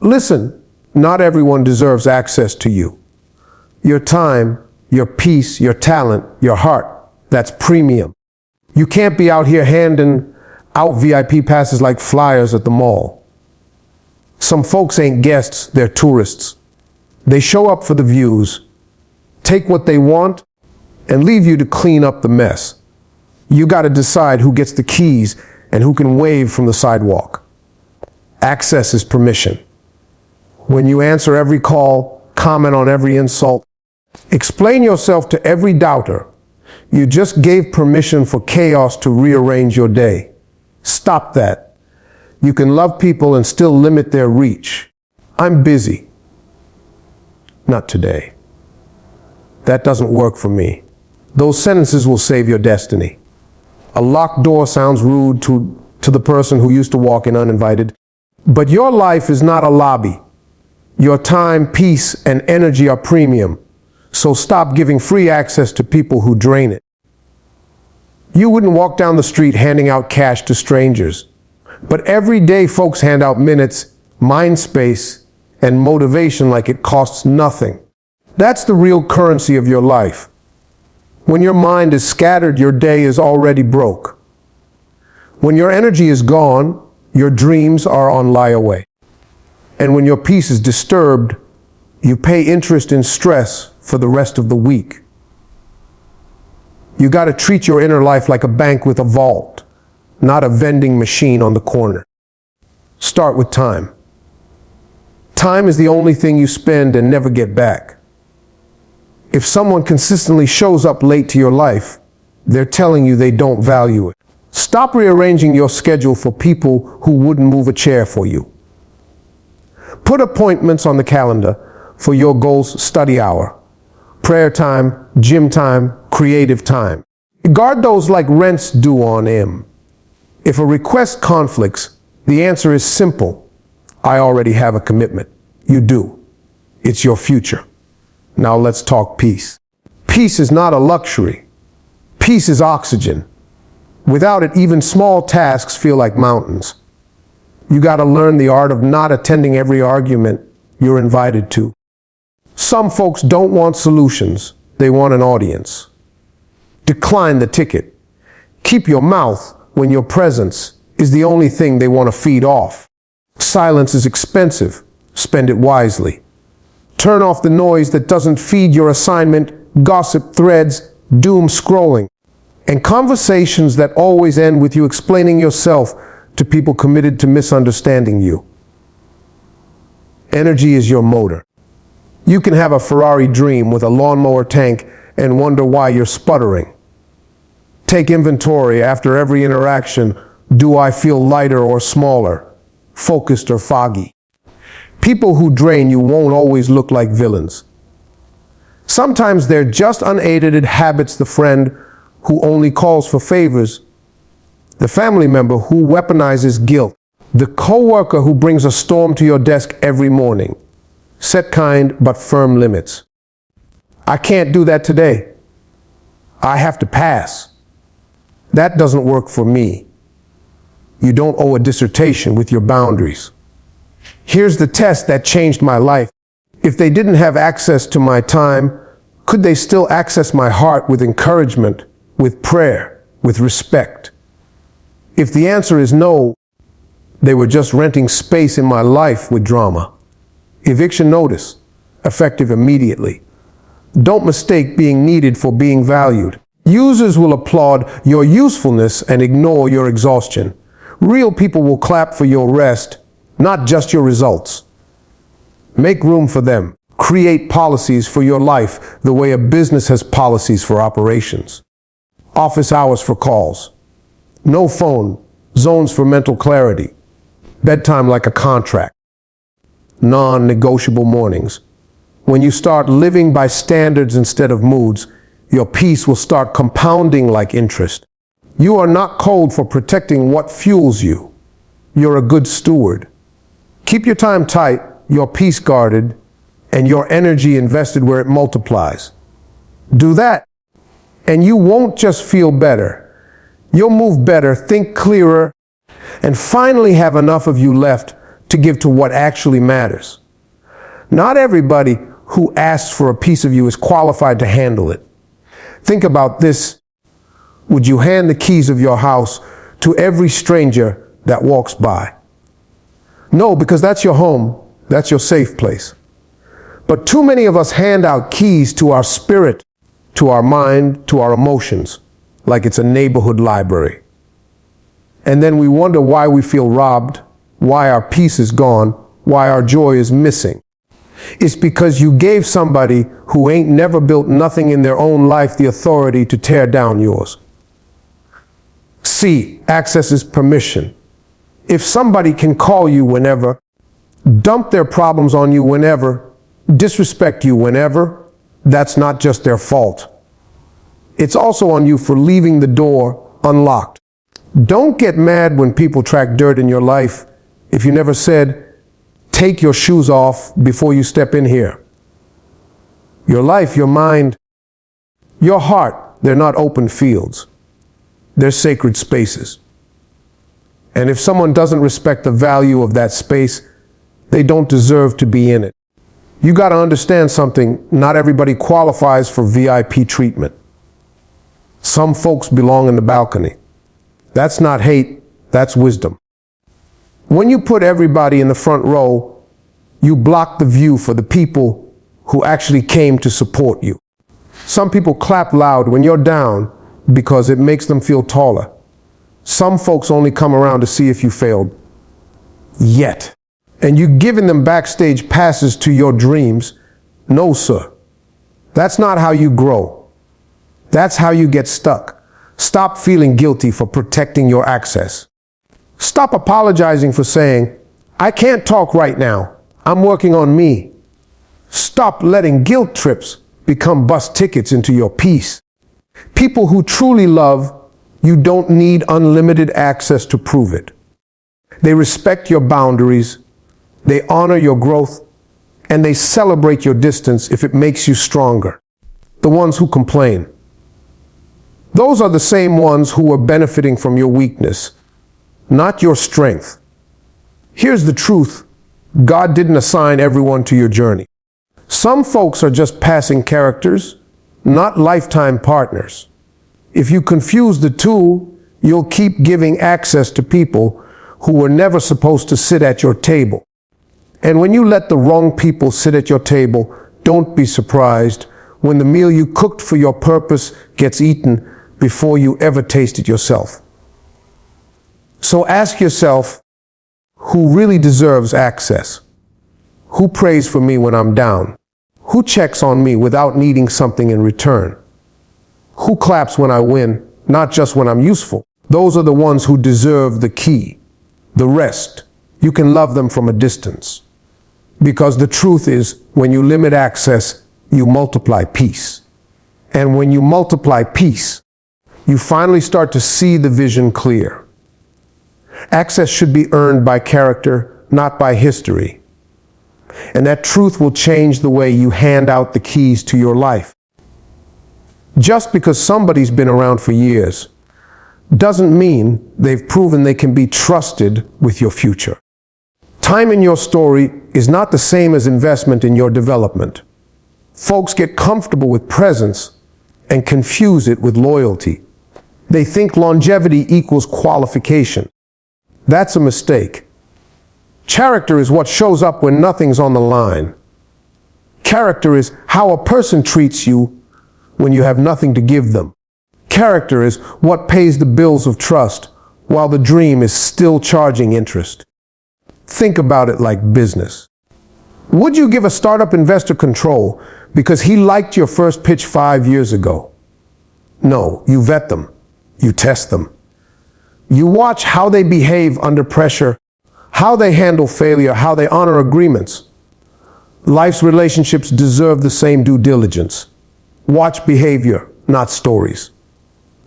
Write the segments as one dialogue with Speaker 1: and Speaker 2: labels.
Speaker 1: Listen, not everyone deserves access to you. Your time, your peace, your talent, your heart, that's premium. You can't be out here handing out VIP passes like flyers at the mall. Some folks ain't guests, they're tourists. They show up for the views, take what they want, and leave you to clean up the mess. You got to decide who gets the keys and who can wave from the sidewalk. Access is permission. When you answer every call, comment on every insult, explain yourself to every doubter, you just gave permission for chaos to rearrange your day. Stop that. You can love people and still limit their reach. I'm busy. Not today. That doesn't work for me. Those sentences will save your destiny. A locked door sounds rude to the person who used to walk in uninvited. But your life is not a lobby. Your time, peace, and energy are premium. So stop giving free access to people who drain it. You wouldn't walk down the street handing out cash to strangers. But every day folks hand out minutes, mind space, and motivation like it costs nothing. That's the real currency of your life. When your mind is scattered, your day is already broke. When your energy is gone, your dreams are on lie-away. And when your peace is disturbed, you pay interest in stress for the rest of the week. You got to treat your inner life like a bank with a vault, not a vending machine on the corner. Start with time. Time is the only thing you spend and never get back. If someone consistently shows up late to your life, they're telling you they don't value it. Stop rearranging your schedule for people who wouldn't move a chair for you. Put appointments on the calendar for your goals study hour, prayer time, gym time, creative time. Guard those like rents due on M. If a request conflicts, the answer is simple. I already have a commitment. You do. It's your future. Now let's talk peace. Peace is not a luxury. Peace is oxygen. Without it, even small tasks feel like mountains. You got to learn the art of not attending every argument you're invited to. Some folks don't want solutions. They want an audience. Decline the ticket. Keep your mouth when your presence is the only thing they want to feed off. Silence is expensive. Spend it wisely. Turn off the noise that doesn't feed your assignment, gossip threads, doom scrolling, and conversations that always end with you explaining yourself to people committed to misunderstanding you. Energy is your motor. You can have a Ferrari dream with a lawnmower tank and wonder why you're sputtering. Take inventory after every interaction. Do I feel lighter or smaller, focused or foggy? People who drain you won't always look like villains. Sometimes they're just unaided habits, the friend who only calls for favors, the family member who weaponizes guilt, the coworker who brings a storm to your desk every morning. Set kind but firm limits. I can't do that today. I have to pass. That doesn't work for me. You don't owe a dissertation with your boundaries. Here's the test that changed my life. If they didn't have access to my time, could they still access my heart with encouragement, with prayer, with respect? If the answer is no, they were just renting space in my life with drama. Eviction notice, effective immediately. Don't mistake being needed for being valued. Users will applaud your usefulness and ignore your exhaustion. Real people will clap for your rest, not just your results. Make room for them. Create policies for your life the way a business has policies for operations. Office hours for calls. No phone. Zones for mental clarity. Bedtime like a contract. Non-negotiable mornings. When you start living by standards instead of moods, your peace will start compounding like interest. You are not cold for protecting what fuels you. You're a good steward. Keep your time tight, your peace guarded, and your energy invested where it multiplies. Do that, and you won't just feel better. You'll move better, think clearer, and finally have enough of you left to give to what actually matters. Not everybody who asks for a piece of you is qualified to handle it. Think about this. Would you hand the keys of your house to every stranger that walks by? No, because that's your home. That's your safe place. But too many of us hand out keys to our spirit, to our mind, to our emotions, like it's a neighborhood library. And then we wonder why we feel robbed, why our peace is gone, why our joy is missing. It's because you gave somebody who ain't never built nothing in their own life the authority to tear down yours. C, access is permission. If somebody can call you whenever, dump their problems on you whenever, disrespect you whenever, that's not just their fault. It's also on you for leaving the door unlocked. Don't get mad when people track dirt in your life if you never said, take your shoes off before you step in here. Your life, your mind, your heart, they're not open fields. They're sacred spaces. And if someone doesn't respect the value of that space, they don't deserve to be in it. You got to understand something. Not everybody qualifies for VIP treatment. Some folks belong in the balcony. That's not hate, that's wisdom. When you put everybody in the front row, you block the view for the people who actually came to support you. Some people clap loud when you're down because it makes them feel taller. Some folks only come around to see if you failed. Yet. And you giving them backstage passes to your dreams. No, sir. That's not how you grow. That's how you get stuck. Stop feeling guilty for protecting your access. Stop apologizing for saying, I can't talk right now. I'm working on me. Stop letting guilt trips become bus tickets into your peace. People who truly love, you don't need unlimited access to prove it. They respect your boundaries, they honor your growth, and they celebrate your distance if it makes you stronger. The ones who complain. Those are the same ones who are benefiting from your weakness, not your strength. Here's the truth. God didn't assign everyone to your journey. Some folks are just passing characters, not lifetime partners. If you confuse the two, you'll keep giving access to people who were never supposed to sit at your table. And when you let the wrong people sit at your table, don't be surprised when the meal you cooked for your purpose gets eaten before you ever taste it yourself. So ask yourself, who really deserves access? Who prays for me when I'm down? Who checks on me without needing something in return? Who claps when I win, not just when I'm useful? Those are the ones who deserve the key. The rest, you can love them from a distance. Because the truth is, when you limit access, you multiply peace. And when you multiply peace, you finally start to see the vision clear. Access should be earned by character, not by history. And that truth will change the way you hand out the keys to your life. Just because somebody's been around for years doesn't mean they've proven they can be trusted with your future. Time in your story is not the same as investment in your development. Folks get comfortable with presence and confuse it with loyalty. They think longevity equals qualification. That's a mistake. Character is what shows up when nothing's on the line. Character is how a person treats you when you have nothing to give them. Character is what pays the bills of trust while the dream is still charging interest. Think about it like business. Would you give a startup investor control because he liked your first pitch 5 years ago? No, you vet them. You test them. You watch how they behave under pressure, how they handle failure, how they honor agreements. Life's relationships deserve the same due diligence. Watch behavior, not stories.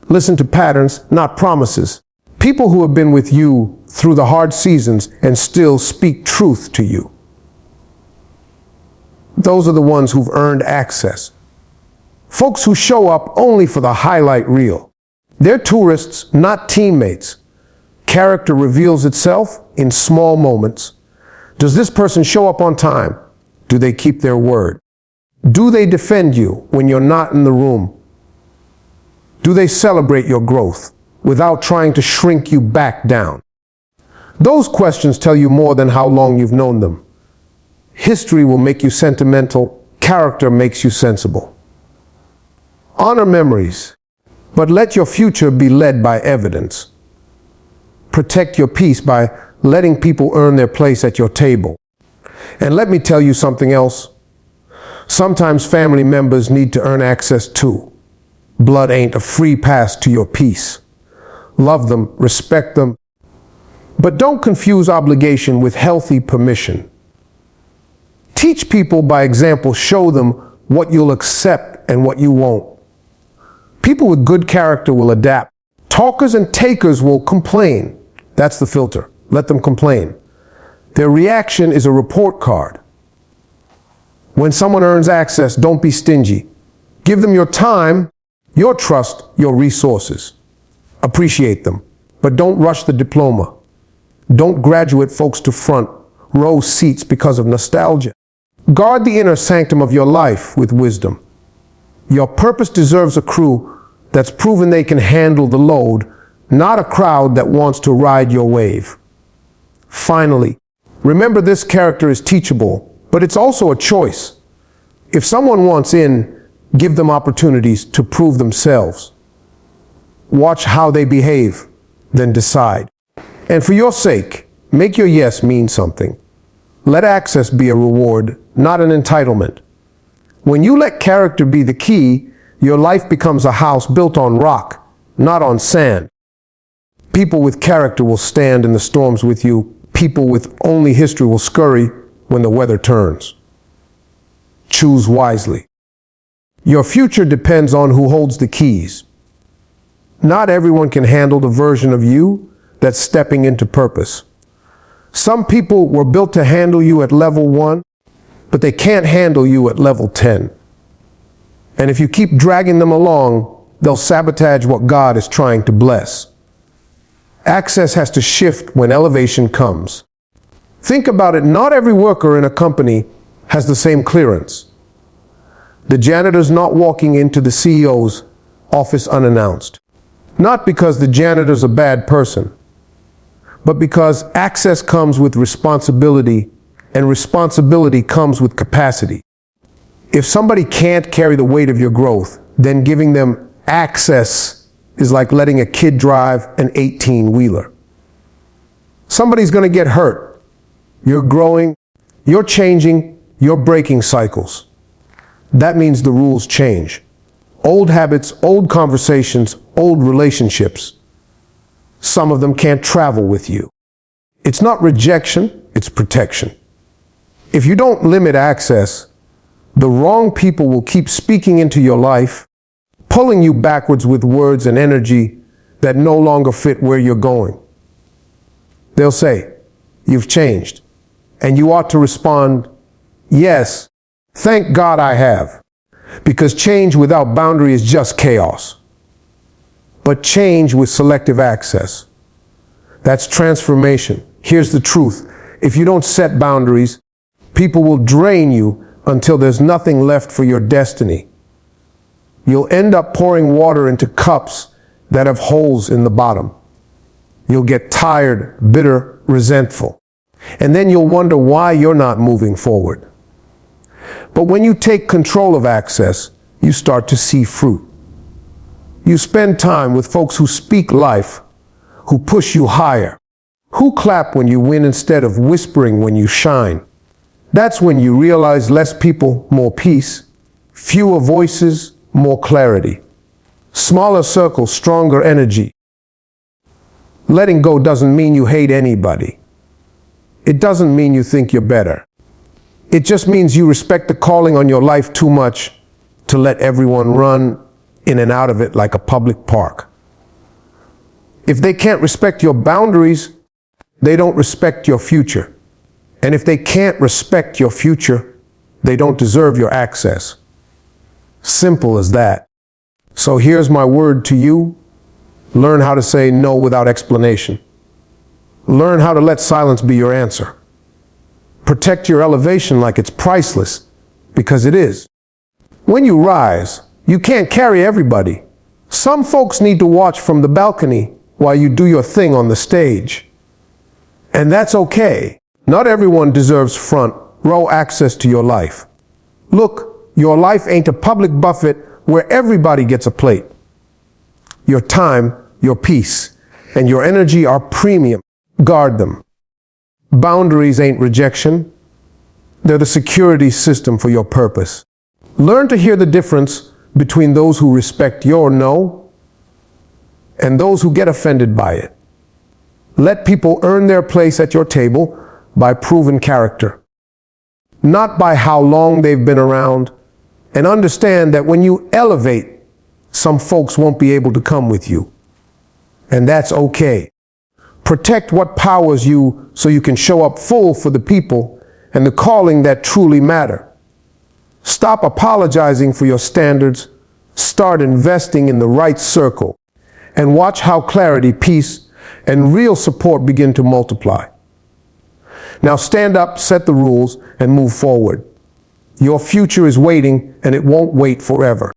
Speaker 1: Listen to patterns, not promises. People who have been with you through the hard seasons and still speak truth to you. Those are the ones who've earned access. Folks who show up only for the highlight reel. They're tourists, not teammates. Character reveals itself in small moments. Does this person show up on time? Do they keep their word? Do they defend you when you're not in the room? Do they celebrate your growth without trying to shrink you back down? Those questions tell you more than how long you've known them. History will make you sentimental. Character makes you sensible. Honor memories, but let your future be led by evidence. Protect your peace by letting people earn their place at your table. And let me tell you something else. Sometimes family members need to earn access too. Blood ain't a free pass to your peace. Love them, respect them, but don't confuse obligation with healthy permission. Teach people by example, show them what you'll accept and what you won't. People with good character will adapt. Talkers and takers will complain. That's the filter. Let them complain. Their reaction is a report card. When someone earns access, don't be stingy. Give them your time, your trust, your resources. Appreciate them, but don't rush the diploma. Don't graduate folks to front row seats because of nostalgia. Guard the inner sanctum of your life with wisdom. Your purpose deserves a crew that's proven they can handle the load, not a crowd that wants to ride your wave. Finally, remember this character is teachable, but it's also a choice. If someone wants in, give them opportunities to prove themselves. Watch how they behave, then decide. And for your sake, make your yes mean something. Let access be a reward, not an entitlement. When you let character be the key, your life becomes a house built on rock, not on sand. People with character will stand in the storms with you. People with only history will scurry when the weather turns. Choose wisely. Your future depends on who holds the keys. Not everyone can handle the version of you that's stepping into purpose. Some people were built to handle you at level 1, but they can't handle you at level 10. And if you keep dragging them along, they'll sabotage what God is trying to bless. Access has to shift when elevation comes. Think about it, not every worker in a company has the same clearance. The janitor's not walking into the CEO's office unannounced. Not because the janitor's a bad person, but because access comes with responsibility, and responsibility comes with capacity. If somebody can't carry the weight of your growth, then giving them access is like letting a kid drive an 18-wheeler. Somebody's going to get hurt. You're growing, you're changing, you're breaking cycles. That means the rules change. Old habits, old conversations, old relationships. Some of them can't travel with you. It's not rejection, it's protection. If you don't limit access, the wrong people will keep speaking into your life, pulling you backwards with words and energy that no longer fit where you're going. They'll say, "You've changed," and you ought to respond, "Yes, thank God I have," because change without boundary is just chaos. But change with selective access, that's transformation. Here's the truth. If you don't set boundaries, people will drain you until there's nothing left for your destiny. You'll end up pouring water into cups that have holes in the bottom. You'll get tired, bitter, resentful. And then you'll wonder why you're not moving forward. But when you take control of access, you start to see fruit. You spend time with folks who speak life, who push you higher, who clap when you win instead of whispering when you shine. That's when you realize less people, more peace, fewer voices, more clarity, smaller circles, stronger energy. Letting go doesn't mean you hate anybody. It doesn't mean you think you're better. It just means you respect the calling on your life too much to let everyone run in and out of it like a public park. If they can't respect your boundaries, they don't respect your future. And if they can't respect your future, they don't deserve your access. Simple as that. So here's my word to you. Learn how to say no without explanation. Learn how to let silence be your answer. Protect your elevation like it's priceless, because it is. When you rise, you can't carry everybody. Some folks need to watch from the balcony while you do your thing on the stage. And that's okay. Not everyone deserves front row access to your life. Look, your life ain't a public buffet where everybody gets a plate. Your time, your peace, and your energy are premium. Guard them. Boundaries ain't rejection. They're the security system for your purpose. Learn to hear the difference between those who respect your no and those who get offended by it. Let people earn their place at your table by proven character, not by how long they've been around. And understand that when you elevate, some folks won't be able to come with you. And that's okay. Protect what powers you so you can show up full for the people and the calling that truly matter. Stop apologizing for your standards. Start investing in the right circle. And watch how clarity, peace, and real support begin to multiply. Now stand up, set the rules, and move forward. Your future is waiting, and it won't wait forever.